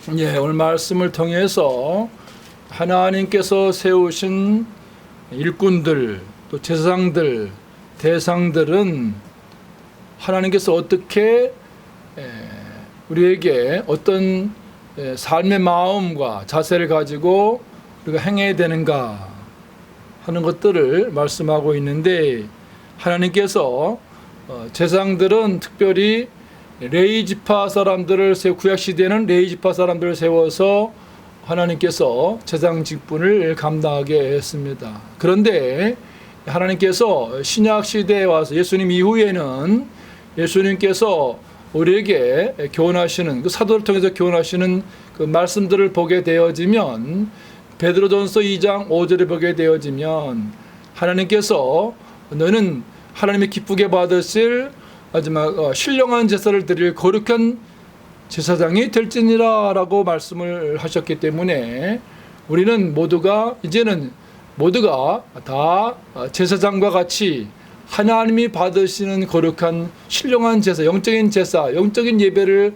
오늘 말씀을 통해서 하나님께서 세우신 일꾼들, 또 제사장들, 대상들은 하나님께서 어떻게 우리에게 어떤 삶의 마음과 자세를 가지고 우리가 행해야 되는가 하는 것들을 말씀하고 있는데, 하나님께서 제사장들은 특별히 레위 지파 사람들을 구약 시대에는 레위 지파 사람들을 세워서 하나님께서 제사장 직분을 감당하게 했습니다. 그런데 하나님께서 신약 시대에 와서 예수님 이후에는 예수님께서 우리에게 교훈하시는, 그 사도를 통해서 교훈하시는 그 말씀들을 보게 되어지면, 베드로전서 2장 5절에 보게 되어지면 하나님께서 너는 하나님의 기쁘게 받으실 마지막 신령한 제사를 드릴 거룩한 제사장이 될지니라 라고 말씀을 하셨기 때문에 우리는 이제는 모두가 다 제사장과 같이 하나님이 받으시는 거룩한 신령한 제사, 영적인 제사, 영적인 예배를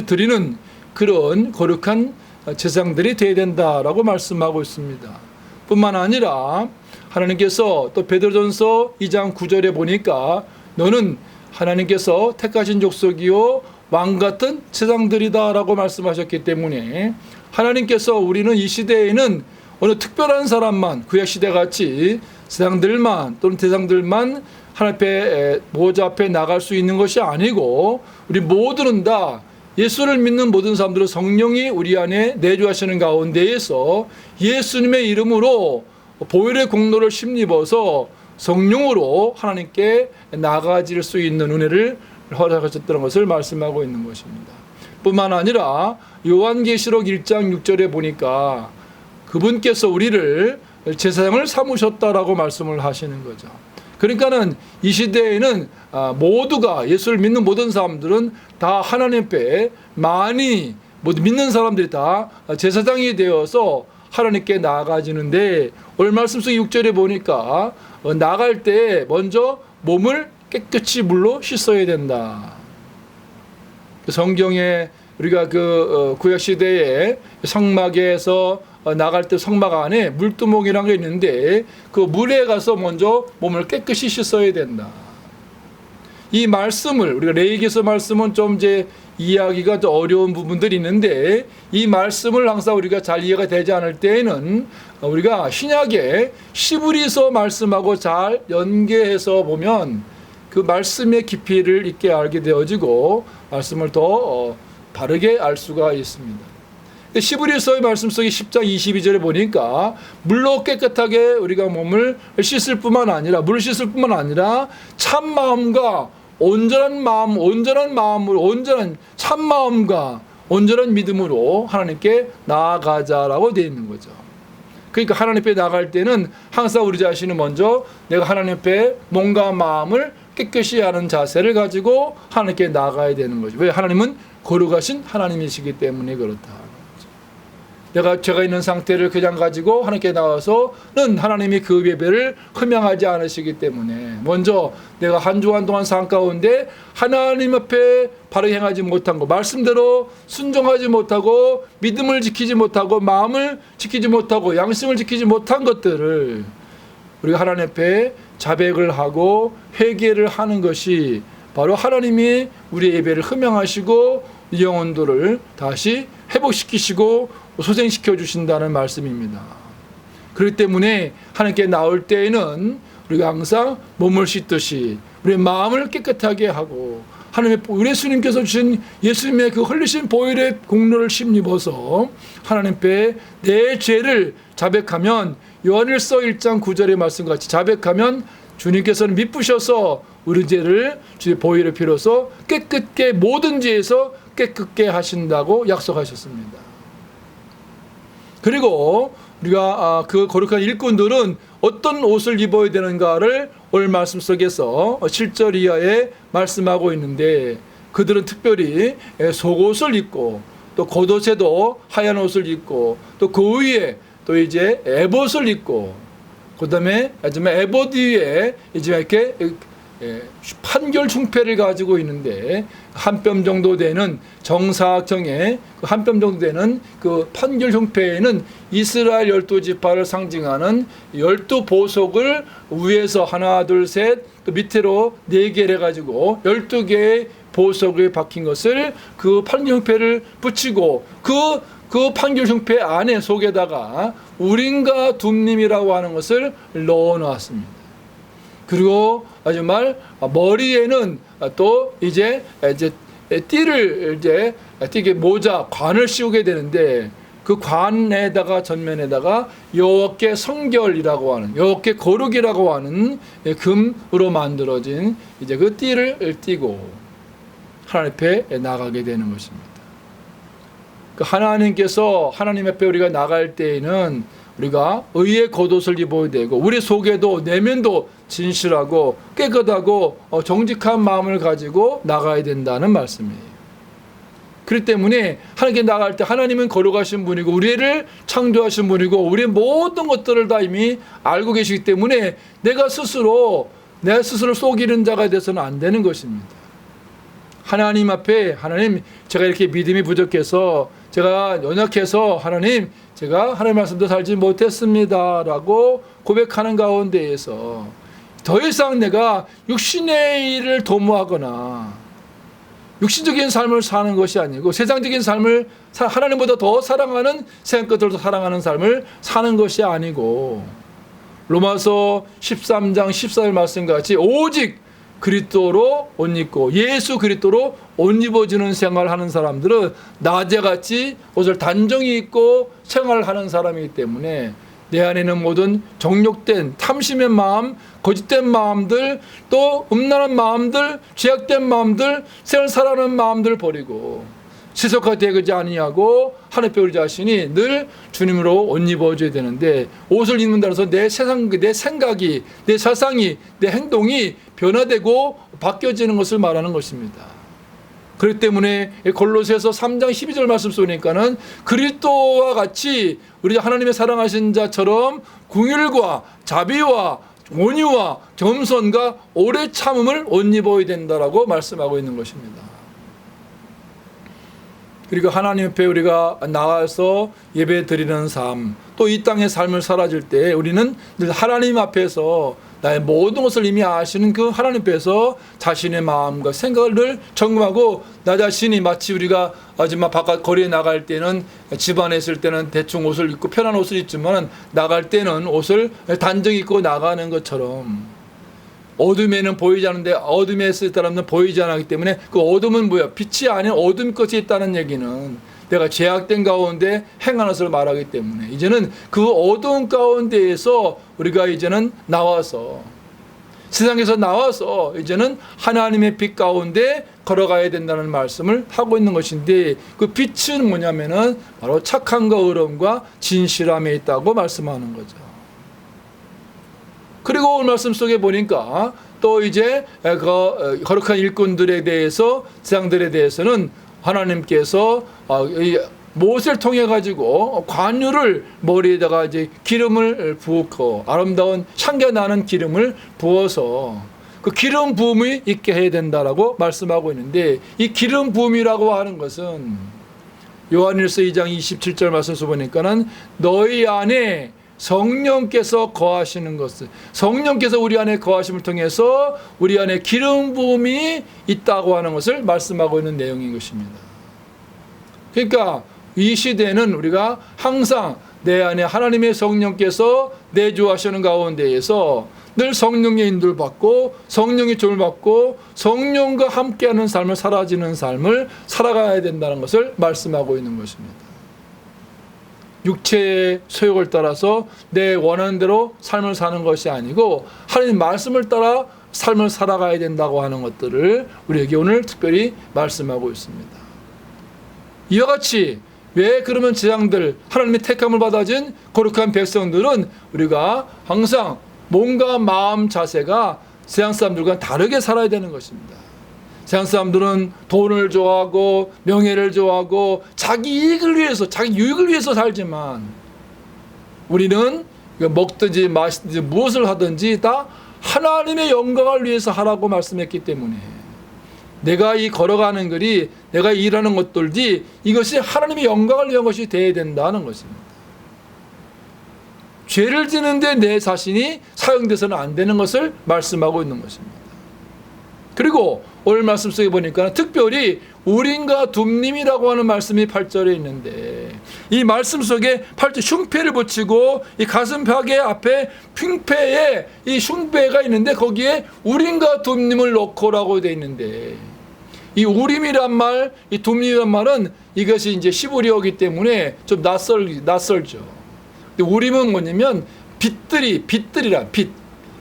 드리는 그런 거룩한 제사장들이 되어야 된다라고 말씀하고 있습니다. 뿐만 아니라 하나님께서 또 베드로전서 2장 9절에 보니까 너는 하나님께서 택하신 족속이요 왕같은 제사장들이다 라고 말씀하셨기 때문에 하나님께서 우리는 이 시대에는 어느 특별한 사람만, 구약시대같이 제사장들만 또는 대장들만 하나님 앞에 보호자 앞에 나갈 수 있는 것이 아니고, 우리 모두는 다 예수를 믿는 모든 사람들은 성령이 우리 안에 내주하시는 가운데에서 예수님의 이름으로 보혈의 공로를 힘입어서 성령으로 하나님께 나아질 수 있는 은혜를 허락하셨다는 것을 말씀하고 있는 것입니다. 뿐만 아니라 요한계시록 1장 6절에 보니까 그분께서 우리를 제사장을 삼으셨다라고 말씀을 하시는 거죠. 그러니까는 이 시대에는 모두가, 예수를 믿는 모든 사람들은 다 하나님 앞에 많이 믿는 사람들이 다 제사장이 되어서 하나님께 나아가지는데, 오늘 말씀 속 6절에 보니까 나갈 때 먼저 몸을 깨끗이 물로 씻어야 된다. 성경에 우리가 구약 시대에 성막에서 나갈 때 성막 안에 물두멍이라는 게 있는데 그 물에 가서 먼저 몸을 깨끗이 씻어야 된다. 이 말씀을 우리가 레위기서 말씀은 좀 이제 이해하기가 좀 어려운 부분들이 있는데, 이 말씀을 항상 우리가 잘 이해가 되지 않을 때에는 우리가 신약의 시브리서 말씀하고 잘 연계해서 보면 그 말씀의 깊이를 있게 알게 되어지고 말씀을 더 바르게 알 수가 있습니다. 시브리서의 말씀 속에 10장 22절에 보니까 물로 깨끗하게 우리가 몸을 씻을 뿐만 아니라, 물을 씻을 뿐만 아니라 참 마음과 온전한 마음으로, 온전한 참 마음과 온전한 믿음으로 하나님께 나아가자라고 되어 있는 거죠. 그러니까 하나님 앞에 나갈 때는 항상 우리 자신은 먼저 내가 하나님 앞에 몸과 마음을 깨끗이 하는 자세를 가지고 하나님께 나가야 되는 거죠. 왜? 하나님은 거룩하신 하나님이시기 때문에 그렇다. 제가 있는 상태를 그냥 가지고 하나님께 나와서는 하나님이 그 예배를 흠양하지 않으시기 때문에 먼저 내가 한 주간 동안 삶 가운데 하나님 앞에 바르게 행하지 못한 것, 말씀대로 순종하지 못하고 믿음을 지키지 못하고 마음을 지키지 못하고 양심을 지키지 못한 것들을 우리가 하나님 앞에 자백을 하고 회개를 하는 것이 바로 하나님이 우리의 예배를 흠양하시고 영혼들을 다시 회복시키시고 소생시켜 주신다는 말씀입니다. 그렇기 때문에 하나님께 나올 때에는 우리가 항상 몸을 씻듯이 우리의 마음을 깨끗하게 하고 우리 예수님께서 주신 예수님의 그 흘리신 보혈의 공로를 힘입어서 하나님 앞에 내 죄를 자백하면, 요한일서 1장 9절의 말씀같이 자백하면 주님께서는 미쁘셔서 우리 죄를 주의 보혈의 피로서 깨끗게, 모든 죄에서 깨끗게 하신다고 약속하셨습니다. 그리고 우리가 그 거룩한 일꾼들은 어떤 옷을 입어야 되는가를 오늘 말씀 속에서 7절 이하에 말씀하고 있는데, 그들은 특별히 속옷을 입고 또 겉옷에도 하얀 옷을 입고 또 그 위에 또 이제 에봇을 입고, 그 다음에 에봇 위에 이제 이렇게 판결 흉패를 가지고 있는데 한 뼘 정도 되는 정사각형의 한 뼘 정도 되는 그 판결 흉패에는 이스라엘 12지파를 상징하는 12보석을 위에서 하나 둘 셋 또 밑으로 4개를 해가지고 12개의 보석을 박힌 것을 그 판결 흉패를 붙이고 그 판결 흉패 안에 속에다가 우림과 둠림이라고 하는 것을 넣어 놓았습니다. 그리고 정말 머리에는 또 이제 띠를 띠게 모자 관을 씌우게 되는데 그 관에다가 전면에다가 여호와께 성결이라고 하는 여호와께 거룩이라고 하는 금으로 만들어진 이제 그 띠를 띠고 하나님 앞에 나가게 되는 것입니다. 그 하나님께서 하나님 앞에 우리가 나갈 때에는 우리가 의의 겉옷을 입어야 되고 우리 속에도 내면도 진실하고 깨끗하고 정직한 마음을 가지고 나가야 된다는 말씀이에요. 그렇기 때문에 하나님께 나갈 때 하나님은 거룩하신 분이고 우리를 창조하신 분이고 우리의 모든 것들을 다 이미 알고 계시기 때문에 내가 스스로 속이는 자가 돼서는 안 되는 것입니다. 하나님 앞에 하나님 제가 이렇게 믿음이 부족해서 제가 연약해서 하나님 제가 하나님 말씀도 살지 못했습니다 라고 고백하는 가운데에서 더 이상 내가 육신의 일을 도모하거나 육신적인 삶을 사는 것이 아니고 세상적인 삶을 하나님보다 더 사랑하는 세상 것들을 더 사랑하는 삶을 사는 것이 아니고 로마서 13장 14절 말씀과 같이 오직 그리스도로 옷 입고 예수 그리스도로 옷 입어주는 생활하는 사람들은 낮에같이 옷을 단정히 입고 생활하는 사람이기 때문에 내 안에는 모든 정욕된 탐심의 마음, 거짓된 마음들, 또 음란한 마음들, 죄악된 마음들, 세상을 살아가는 마음들 버리고 세속화 되지 아니하고 하나님께 우리 자신이 늘 주님으로 옷 입어줘야 되는데 옷을 입는다고 해서 내 생각이, 내 사상이, 내 행동이 변화되고 바뀌어지는 것을 말하는 것입니다. 그렇기 때문에 골로새서 3장 12절 말씀 쏘니까는 그리스도와 같이 우리 하나님의 사랑하신 자처럼 긍휼과 자비와 온유와 겸손과 오래 참음을 옷 입어야 된다라고 말씀하고 있는 것입니다. 그리고 하나님 앞에 우리가 나와서 예배 드리는 삶, 또 이 땅의 삶을 살아질 때 우리는 늘 하나님 앞에서 나의 모든 것을 이미 아시는 그 하나님 앞에서 자신의 마음과 생각을 늘 점검하고 나 자신이 마치 우리가 아줌마 바깥 거리에 나갈 때는 집안에 있을 때는 대충 옷을 입고 편한 옷을 입지만 나갈 때는 옷을 단정히 입고 나가는 것처럼 어둠에는 보이지 않는데 어둠에 있을 사람은 보이지 않기 때문에 그 어둠은 뭐야? 빛이 아닌 어둠 것이 있다는 얘기는 내가 죄악된 가운데 행하는 것을 말하기 때문에 이제는 그 어두운 가운데에서 우리가 이제는 나와서 세상에서 나와서 이제는 하나님의 빛 가운데 걸어가야 된다는 말씀을 하고 있는 것인데 그 빛은 뭐냐면은 바로 착함과 의로움과 진실함에 있다고 말씀하는 거죠. 그리고 오늘 말씀 속에 보니까 또 이제 그 거룩한 일꾼들에 대해서 세상들에 대해서는 하나님께서 모세를 통해 가지고 관유를 머리에다가 이제 기름을 부었고 아름다운 향기가 나는 기름을 부어서 그 기름 부음이 있게 해야 된다라고 말씀하고 있는데 이 기름 부음이라고 하는 것은 요한일서 2장 27절 말씀에서 보니까는 너희 안에 성령께서 거하시는 것을 성령께서 우리 안에 거하심을 통해서 우리 안에 기름 부음이 있다고 하는 것을 말씀하고 있는 내용인 것입니다. 그러니까 이 시대는 우리가 항상 내 안에 하나님의 성령께서 내주하시는 가운데에서 늘 성령의 인도를 받고 성령의 조를 받고 성령과 함께하는 삶을 사라지는 삶을 살아가야 된다는 것을 말씀하고 있는 것입니다. 육체의 소욕을 따라서 내 원하는 대로 삶을 사는 것이 아니고 하나님 말씀을 따라 삶을 살아가야 된다고 하는 것들을 우리에게 오늘 특별히 말씀하고 있습니다. 이와 같이 왜 그러면 제자들 하나님의 택함을 받아진 거룩한 백성들은 우리가 항상 몸과 마음 자세가 세상 사람들과 다르게 살아야 되는 것입니다. 세상 사람들은 돈을 좋아하고 명예를 좋아하고 자기 이익을 위해서 자기 유익을 위해서 살지만 우리는 먹든지 마시든지 무엇을 하든지 다 하나님의 영광을 위해서 하라고 말씀했기 때문에 내가 이 걸어가는 글이, 내가 일하는 것들이 이것이 하나님의 영광을 위한 것이 되어야 된다는 것입니다. 죄를 지는데 내 자신이 사용돼서는 안 되는 것을 말씀하고 있는 것입니다. 그리고 오늘 말씀 속에 보니까 특별히 우림과 둠림이라고 하는 말씀이 8절에 있는데, 이 말씀 속에 8절 흉패를 붙이고 이 가슴팍의 앞에 흉패에 이 흉패가 있는데 거기에 우림과 둠림을 넣고라고 되어 있는데, 이 우림이란 말, 이 둠림이란 말은 이것이 이제 히브리어이기 때문에 좀 낯설죠. 우림은 뭐냐면 빛들이란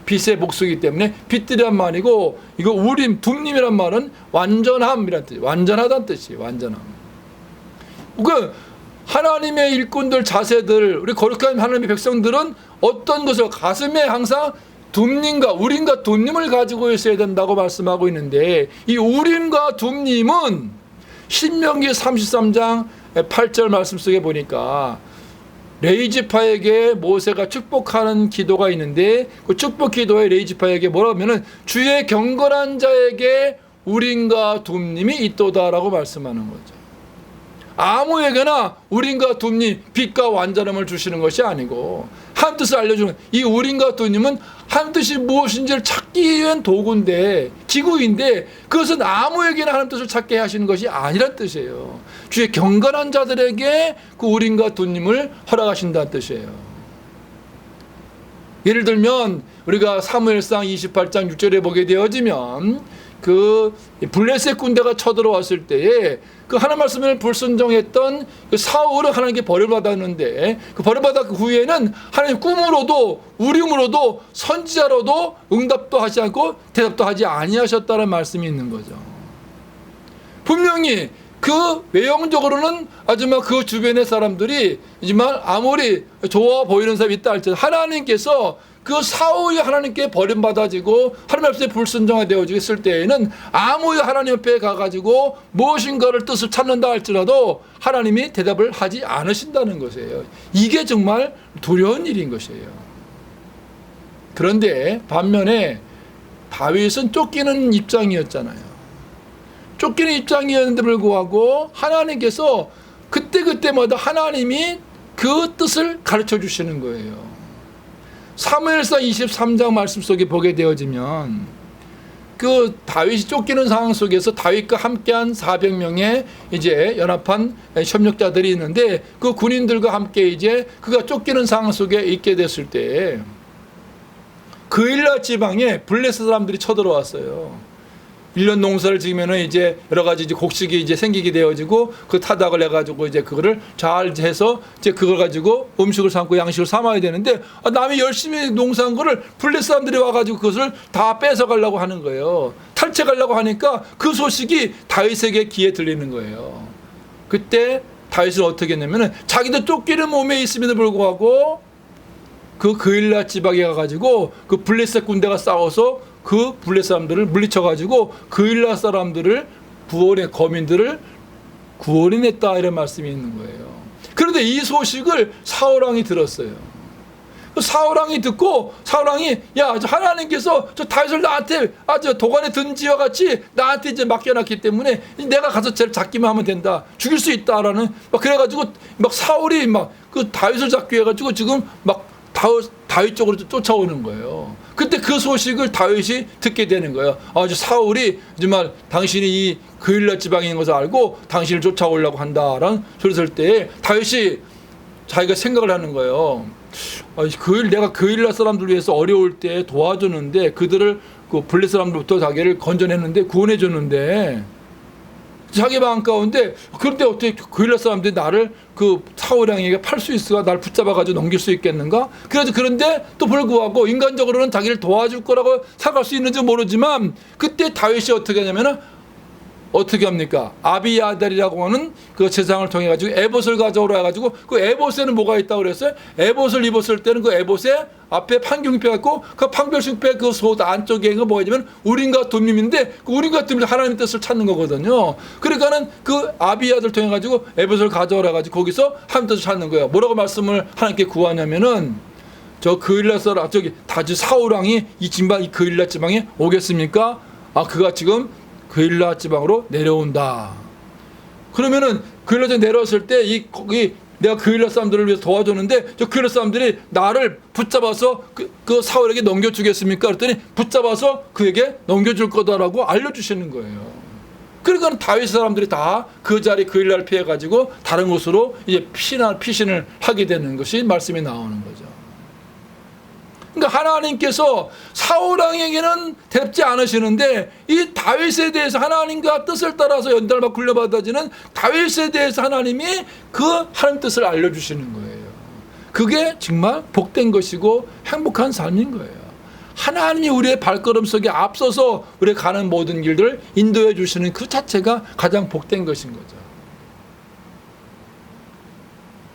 빛의 목소이기 때문에 빛들이란 말이고, 이거 우림, 둠림이란 말은 완전함이란 뜻이에요. 완전하다는 뜻이에요. 완전함. 그 하나님의 일꾼들, 자세들, 우리 거룩한 하나님의 백성들은 어떤 것을 가슴에 항상 둠림과 우림과 둠림을 가지고 있어야 된다고 말씀하고 있는데, 이 우림과 둠림은 신명기 33장 8절 말씀 속에 보니까 레이지파에게 모세가 축복하는 기도가 있는데, 그 축복 기도에 레이지파에게 뭐라고 하면은 주의 경건한 자에게 우림과 둠림이 있도다라고 말씀하는 거죠. 아무에게나 우림과 둠림, 빛과 완전함을 주시는 것이 아니고 한 뜻을 알려주는, 이 우림과 둠림은 한 뜻이 무엇인지를 찾기 위한 도구인데, 기구인데, 그것은 아무에게나 하는 뜻을 찾게 하시는 것이 아니란 뜻이에요. 주의 경건한 자들에게 그 우림과 둠림을 허락하신다는 뜻이에요. 예를 들면 우리가 사무엘상 28장 6절에 보게 되어지면 그 블레셋 군대가 쳐들어왔을 때에 그 하나님 말씀을 불순종했던 그 사울은 하나님께 벌을 받았는데, 그 벌을 받았 그 후에는 하나님 꿈으로도 우림으로도 선지자로도 응답도 하지 않고 대답도 하지 아니하셨다는 말씀이 있는 거죠. 분명히 그 외형적으로는 하지만 그 주변의 사람들이 하지만 아무리 좋아 보이는 사람이 있다 할지라도 하나님께서 그 사울이 하나님께 버림받아지고 하나님 앞에 불순종이 되어지고 있을 때에는 아무리 하나님 앞에 가가지고 무엇인가를 뜻을 찾는다 할지라도 하나님이 대답을 하지 않으신다는 것이에요. 이게 정말 두려운 일인 것이에요. 그런데 반면에 다윗은 쫓기는 입장이었잖아요. 쫓기는 입장이었는데 불구하고 하나님께서 그때그때마다 하나님이 그 뜻을 가르쳐 주시는 거예요. 사무엘상 23장 말씀 속에 보게 되어지면 그 다윗이 쫓기는 상황 속에서 다윗과 함께한 400명의 이제 연합한 협력자들이 있는데, 그 군인들과 함께 이제 그가 쫓기는 상황 속에 있게 됐을 때 그일라 지방에 블레셋 사람들이 쳐들어왔어요. 1년 농사를 지으면은 이제 여러 가지 이제 곡식이 이제 생기게 되어지고, 그 타닥을 해가지고 이제 그거를 잘 해서 이제 그걸 가지고 음식을 삼고 양식을 삼아야 되는데, 남이 열심히 농사한 거를 블레셋 사람들이 와가지고 그것을 다 뺏어가려고 하는 거예요. 탈취하려고 하니까 그 소식이 다윗에게 귀에 들리는 거예요. 그때 다윗은 어떻게 했냐면은 자기도 쫓기는 몸에 있음에도 불구하고 그 그일라 지방에 가가지고 그 블레셋 군대가 싸워서 그 블레셋 사람들을 물리쳐가지고 그일라 사람들을 거민들을 구원해냈다, 이런 말씀이 있는 거예요. 그런데 이 소식을 사울왕이 들었어요. 사울왕이 듣고 사울왕이, 야, 하나님께서 저 다윗을 나한테 아주 도관에 든 지와 같이 나한테 이제 맡겨놨기 때문에 내가 가서 쟤를 잡기만 하면 된다, 죽일 수 있다라는 막 그래가지고 막 사울이 막 그 다윗을 잡기 해가지고 지금 막 다윗 쪽으로 쫓아오는 거예요. 그때 그 소식을 다윗이 듣게 되는 거예요. 아주 사울이 정말 당신이 이 그일라 지방에 있는 것을 알고 당신을 쫓아오려고 한다라는 소리를 들 때 다윗이 자기가 생각을 하는 거예요. 내가 그일라 사람들 위해서 어려울 때 도와줬는데, 그들을 그 블레셋 사람들부터 자기를 건져냈는데 구원해줬는데 자기 마음 가운데, 그런데 어떻게 그일라 사람들이 나를 그 사울왕에게 팔 수 있을까? 나를 붙잡아가지고 넘길 수 있겠는가? 그런데 또 불구하고 인간적으로는 자기를 도와줄 거라고 생각할 수 있는지 모르지만, 그때 다윗이 어떻게 하냐면은 어떻게 합니까? 아비아달이라고 하는 그 제사장을 통해 가지고 에봇을 가져오라 해가지고, 그 에봇에는 뭐가 있다고 그랬어요? 에봇을 입었을 때는 그 에봇에 앞에 판경패가 있고, 그 판결승패 그 소 안쪽에 그 뭐냐면 우림과 둠림인데, 그 우림과 둠림 하나님의 뜻을 찾는 거거든요. 그러니까는 그 아비아들 통해 가지고 에봇을 가져오라 해가지고 거기서 하나님 뜻을 찾는 거예요. 뭐라고 말씀을 하나님께 구하냐면은 저 그일라 사람 저기 다주 사울 왕이 이 그일라 지방에 오겠습니까? 그가 지금 그일라 지방으로 내려온다. 그러면은 그일라 지방 내려왔을 때 거기 내가 그일라 사람들을 위해서 도와줬는데 저 그일라 사람들이 나를 붙잡아서 그 사울에게 넘겨주겠습니까? 그랬더니 붙잡아서 그에게 넘겨줄 거다라고 알려주시는 거예요. 그러니까 다윗 사람들이 다 그 자리 그일라를 피해 가지고 다른 곳으로 이제 피신을 하게 되는 것이 말씀이 나오는 거죠. 그러니까 하나님께서 사울 왕에게는 대답지 않으시는데 이 다윗에 대해서 하나님과 뜻을 따라서 연달아 굴려받아지는 다윗에 대해서 하나님이 그 하나님 뜻을 알려주시는 거예요. 그게 정말 복된 것이고 행복한 삶인 거예요. 하나님이 우리의 발걸음 속에 앞서서 우리가 가는 모든 길들을 인도해 주시는 그 자체가 가장 복된 것인 거죠.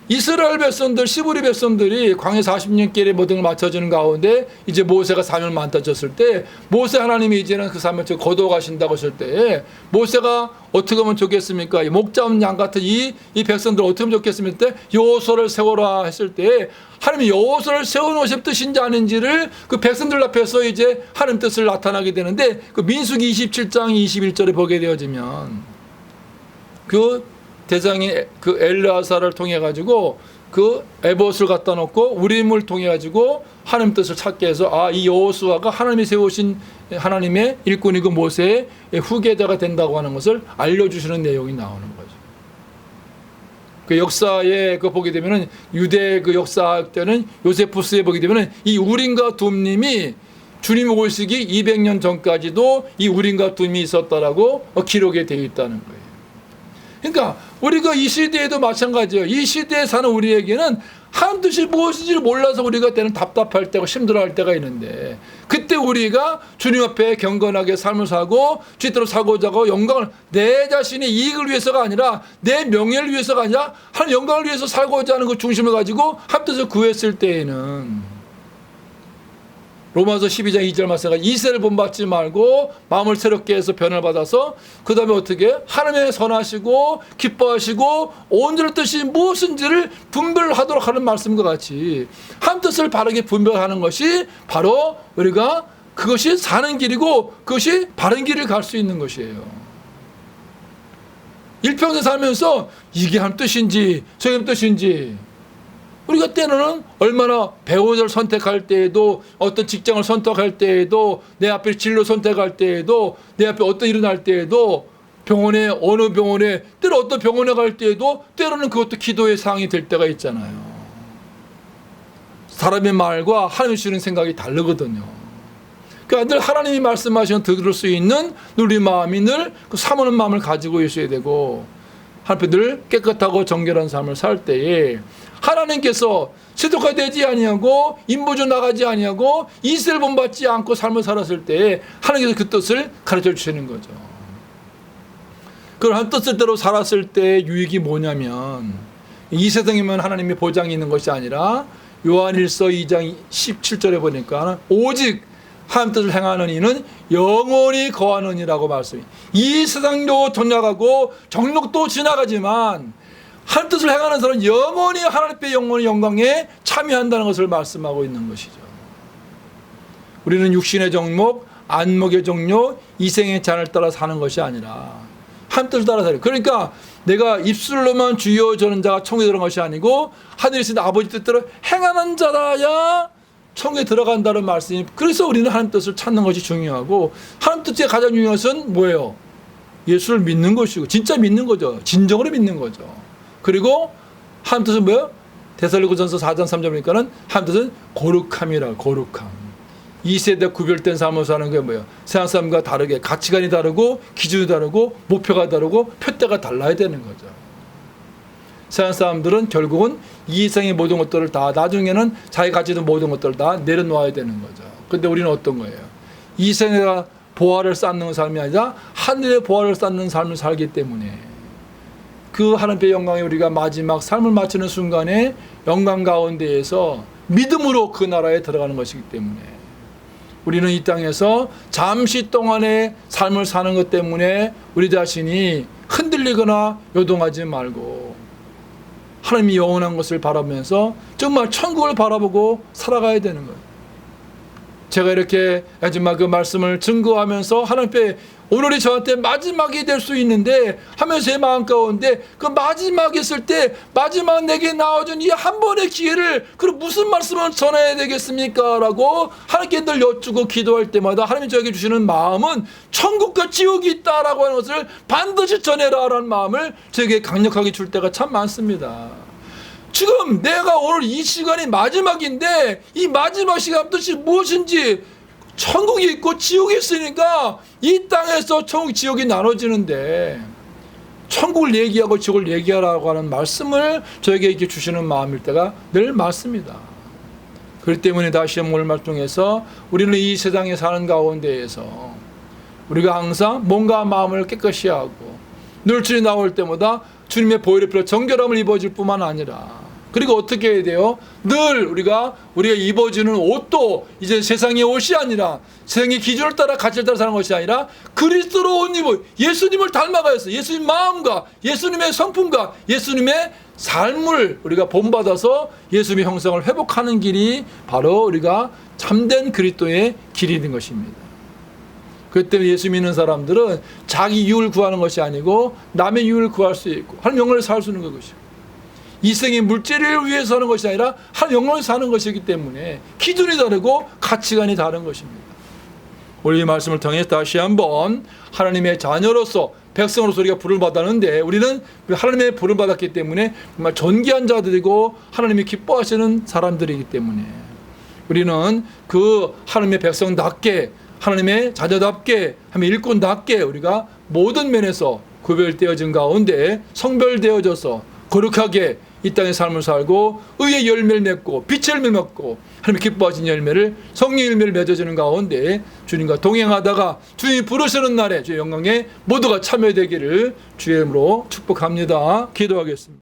이스라엘 백성들, 시브리 백성들이 광야 40년길에 모든 걸 맞춰주는 가운데 이제 모세가 사명을 맡아줬을 때 모세 하나님이 이제는 그 사명을 거두어 가신다고 했을 때 모세가 어떻게 하면 좋겠습니까? 목자 없는 양 같은 이 백성들 어떻게 하면 좋겠습니까? 여호수아를 세워라 했을 때 하나님이 여호수아를 세우는 것이 뜻인지 아닌지를 그 백성들 앞에서 이제 하나님 뜻을 나타나게 되는데 그 민수기 27장 21절에 보게 되어지면 그 대장이 그 엘르아사를 통해 가지고 그 에봇을 갖다 놓고 우림을 통해 가지고 하나님 뜻을 찾게 해서 이 여호수아가 하나님이 세우신 하나님의 일꾼이고 모세의 후계자가 된다고 하는 것을 알려주시는 내용이 나오는 거죠. 그 역사에 그 보게 되면은 유대 그 역사 때는 요세푸스에 보게 되면은 이 우림과 둠님이 주님 오시기 200년 전까지도 이 우림과 둠이 있었다라고 기록에 되어 있다는 거예요. 그러니까 우리가 이 시대에도 마찬가지예요. 이 시대에 사는 우리에게는 하나님 뜻이 무엇인지를 몰라서 우리가 때는 답답할 때가 힘들어할 때가 있는데 그때 우리가 주님 앞에 경건하게 삶을 사고 주대로 사고자 하고 영광을 내 자신의 이익을 위해서가 아니라 내 명예를 위해서가 아니라 하나님 영광을 위해서 살고자 하는 그 중심을 가지고 하나님 뜻을 구했을 때에는 로마서 12장 2절 말씀가 이세를 본받지 말고 마음을 새롭게 해서 변을 받아서 그 다음에 어떻게 하나님의 선하시고 기뻐하시고 온전한 뜻이 무엇인지를 분별하도록 하는 말씀과 같이 한 뜻을 바르게 분별하는 것이 바로 우리가 그것이 사는 길이고 그것이 바른 길을 갈 수 있는 것이에요. 일평생 살면서 이게 한 뜻인지 저게 한 뜻인지 우리가 때로는 얼마나 배우자를 선택할 때에도 어떤 직장을 선택할 때에도 내 앞에 진로 선택할 때에도 내 앞에 어떤 일이 날 때에도 병원에 어느 병원에 때로 어떤 병원에 갈 때에도 때로는 그것도 기도의 사항이 될 때가 있잖아요. 사람의 말과 하나님이 주는 생각이 다르거든요. 그러니까 늘 하나님이 말씀하시면 들을 수 있는 우리 마음이 늘 그 사모하는 마음을 가지고 있어야 되고 하나님 늘 깨끗하고 정결한 삶을 살 때에 하나님께서 세속화 되지 아니하고 인부주 나가지 아니하고 이세를 본받지 않고 삶을 살았을 때 하나님께서 그 뜻을 가르쳐 주시는 거죠. 그런 뜻대로 살았을 때 유익이 뭐냐면 이 세상에만 하나님의 보장이 있는 것이 아니라 요한일서 2장 17절에 보니까 오직 하나님 뜻을 행하는 이는 영원히 거하느니라고 말씀이 이 세상도 전락하고 정력도 지나가지만 하나님 뜻을 행하는 사람은 영원히 하나님의 영광에 참여한다는 것을 말씀하고 있는 것이죠. 우리는 육신의 정목, 안목의 종료, 이생의 잔을 따라 사는 것이 아니라 하나님 뜻을 따라 살아요. 그러니까 내가 입술로만 주여 저는 자가 천국에 들어간 것이 아니고 하늘에 있는 아버지 뜻대로 행하는 자라야 천국에 들어간다는 말씀이 그래서 우리는 하나님 뜻을 찾는 것이 중요하고 하나님 뜻의 가장 중요한 것은 뭐예요? 예수를 믿는 것이고 진짜 믿는 거죠. 진정으로 믿는 거죠. 그리고 하나님 뜻은 뭐예요? 데살로니가전서 4장 3절 보니까는 하나님 뜻은 거룩함이라 거룩함. 이 세대 구별된 삶을 사는 게 뭐예요? 세상 사람과 다르게 가치관이 다르고 기준이 다르고 목표가 다르고 표대가 달라야 되는 거죠. 세상 사람들은 결국은 이 세상의 모든 것들을 다 나중에는 자기 가지는 모든 것들을 다 내려놓아야 되는 거죠. 근데 우리는 어떤 거예요? 이 세상에 보화를 쌓는 삶이 아니라 하늘의 보화를 쌓는 삶을 살기 때문에 그 하나님의 영광에 우리가 마지막 삶을 마치는 순간에 영광 가운데에서 믿음으로 그 나라에 들어가는 것이기 때문에 우리는 이 땅에서 잠시 동안의 삶을 사는 것 때문에 우리 자신이 흔들리거나 요동하지 말고 하나님이 영원한 것을 바라보면서 정말 천국을 바라보고 살아가야 되는 거예요. 제가 이렇게 마지막 그 말씀을 증거하면서 하나님 앞에 오늘이 저한테 마지막이 될 수 있는데 하면서 제 마음 가운데 그 마지막 있을 때 마지막 내게 나와준 이 한 번의 기회를 그럼 무슨 말씀을 전해야 되겠습니까? 라고 하나님께 늘 여쭈고 기도할 때마다 하나님이 저에게 주시는 마음은 천국과 지옥이 있다라고 하는 것을 반드시 전해라 라는 마음을 저에게 강력하게 줄 때가 참 많습니다. 지금 내가 오늘 이 시간이 마지막인데 이 마지막 시간 뜻이 무엇인지 천국이 있고 지옥이 있으니까 이 땅에서 천국 지옥이 나눠지는데 천국을 얘기하고 지옥을 얘기하라고 하는 말씀을 저에게 이렇게 주시는 마음일 때가 늘 많습니다. 그렇기 때문에 다시 한번 오늘 말씀 통해서 우리는 이 세상에 사는 가운데에서 우리가 항상 몸과 마음을 깨끗이 하고 늘 주님 나올 때마다 주님의 보혈의 피로 정결함을 입어줄 뿐만 아니라 그리고 어떻게 해야 돼요? 늘 우리가 입어주는 옷도 이제 세상의 옷이 아니라 세상의 기준을 따라 가치를 따라 사는 것이 아니라 그리스도로 옷 입어 예수님을 닮아가서 예수님 마음과 예수님의 성품과 예수님의 삶을 우리가 본받아서 예수님의 형상을 회복하는 길이 바로 우리가 참된 그리스도의 길이 있는 것입니다. 그렇기 때문에 예수 믿는 사람들은 자기 유익을 구하는 것이 아니고 남의 유익을 구할 수 있고 하나님 영광을 살 수 있는 것이고 이 생의 물질을 위해서 하는 것이 아니라 하나님 영광을 사는 것이기 때문에 기준이 다르고 가치관이 다른 것입니다. 오늘 이 말씀을 통해서 다시 한번 하나님의 자녀로서 백성으로서 우리가 부름을 받았는데 우리는 하나님의 부름을 받았기 때문에 정말 존귀한 자들이고 하나님이 기뻐하시는 사람들이기 때문에 우리는 그 하나님의 백성답게 하나님의 자녀답게 하나님의 일꾼답게 우리가 모든 면에서 구별되어진 가운데 성별되어져서 거룩하게 이 땅의 삶을 살고 의의 열매를 맺고 빛의 열매를 맺고 하나님의 기뻐하신 열매를 성령의 열매를 맺어주는 가운데 주님과 동행하다가 주님이 부르시는 날에 주의 영광에 모두가 참여되기를 주의 이름으로 축복합니다. 기도하겠습니다.